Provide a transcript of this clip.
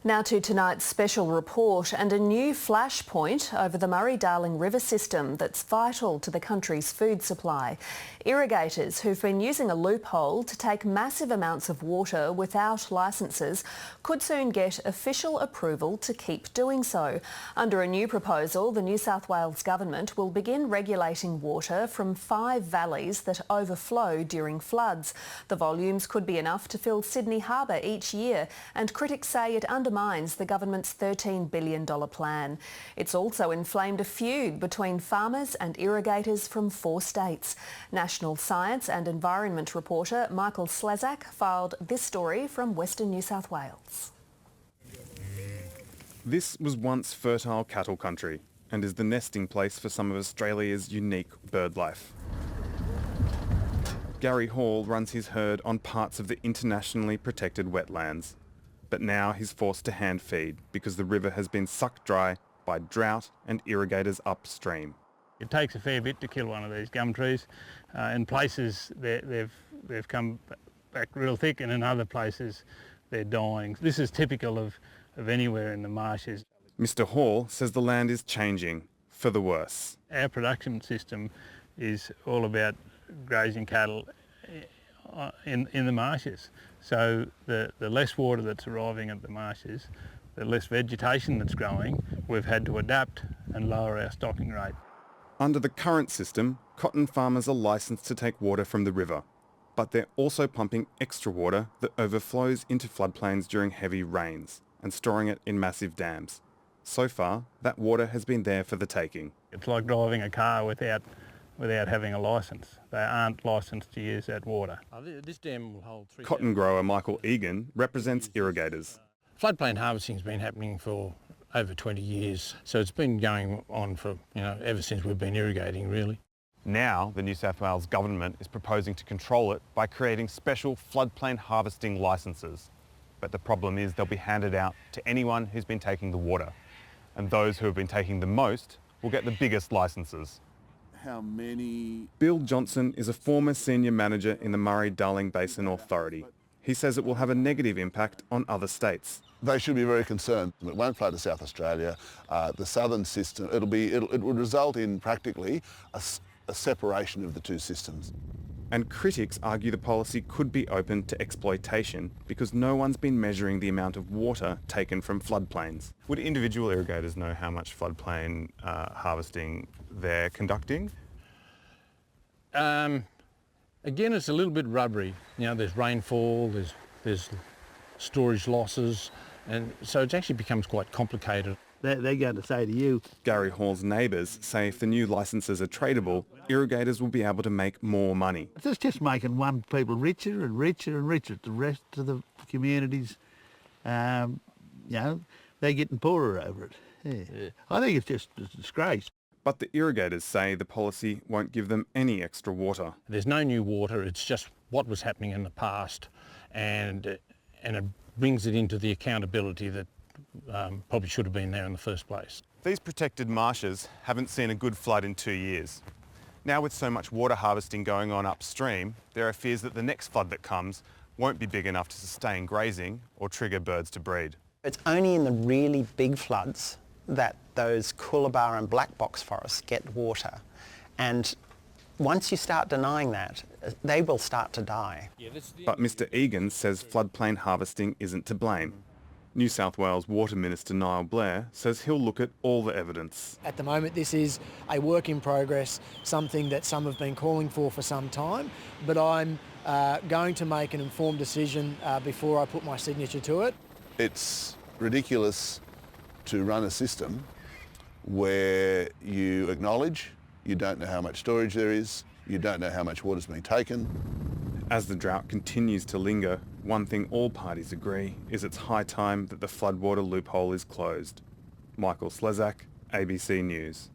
Now to tonight's special report and a new flashpoint over the Murray-Darling River system that's vital to the country's food supply. Irrigators who've been using a loophole to take massive amounts of water without licences could soon get official approval to keep doing so. Under a new proposal, the New South Wales Government will begin regulating water from 5 valleys that overflow during floods. The volumes could be enough to fill Sydney Harbour each year, and critics say it undermines the government's $13 billion plan. It's also inflamed a feud between farmers and irrigators from 4 states. National Science and Environment reporter Michael Slezak filed this story from Western New South Wales. This was once fertile cattle country and is the nesting place for some of Australia's unique bird life. Gary Hall runs his herd on parts of the internationally protected wetlands. But now he's forced to hand feed because the river has been sucked dry by drought and irrigators upstream. It takes a fair bit to kill one of these gum trees. In places they've come back real thick, and in other places they're dying. This is typical of anywhere in the marshes. Mr. Hall says the land is changing for the worse. Our production system is all about grazing cattle in the marshes. So the less water that's arriving at the marshes, the less vegetation that's growing, we've had to adapt and lower our stocking rate. Under the current system, cotton farmers are licensed to take water from the river, but they're also pumping extra water that overflows into floodplains during heavy rains and storing it in massive dams. So far, that water has been there for the taking. It's like driving a car without having a licence. They aren't licensed to use that water. This dam will hold 3. Cotton grower Michael Egan represents irrigators. Floodplain harvesting has been happening for over 20 years, so it's been going on for, ever since we've been irrigating, really. Now, the New South Wales Government is proposing to control it by creating special floodplain harvesting licences. But the problem is they'll be handed out to anyone who's been taking the water, and those who have been taking the most will get the biggest licences. How many? Bill Johnson is a former senior manager in the Murray-Darling Basin Authority. He says it will have a negative impact on other states. They should be very concerned. It won't flow to South Australia. The southern system, it will result in practically a separation of the two systems. And critics argue the policy could be open to exploitation because no one's been measuring the amount of water taken from floodplains. Would individual irrigators know how much floodplain harvesting they're conducting? Again, it's a little bit rubbery. There's rainfall, there's storage losses, and so it actually becomes quite complicated. They're going to say to you... Gary Hall's neighbours say if the new licences are tradable, irrigators will be able to make more money. It's just making one people richer and richer and richer. The rest of the communities, they're getting poorer over it. Yeah. I think it's just a disgrace. But the irrigators say the policy won't give them any extra water. There's no new water, it's just what was happening in the past, and it brings it into the accountability that probably should have been there in the first place. These protected marshes haven't seen a good flood in 2 years. Now with so much water harvesting going on upstream, there are fears that the next flood that comes won't be big enough to sustain grazing or trigger birds to breed. It's only in the really big floods that those Coolabah and black box forests get water. And once you start denying that, they will start to die. But Mr Egan says floodplain harvesting isn't to blame. New South Wales Water Minister Niall Blair says he'll look at all the evidence. At the moment this is a work in progress, something that some have been calling for some time, but I'm going to make an informed decision before I put my signature to it. It's ridiculous to run a system where you acknowledge you don't know how much storage there is, you don't know how much water's been taken. As the drought continues to linger, one thing all parties agree is it's high time that the floodwater loophole is closed. Michael Slezak, ABC News.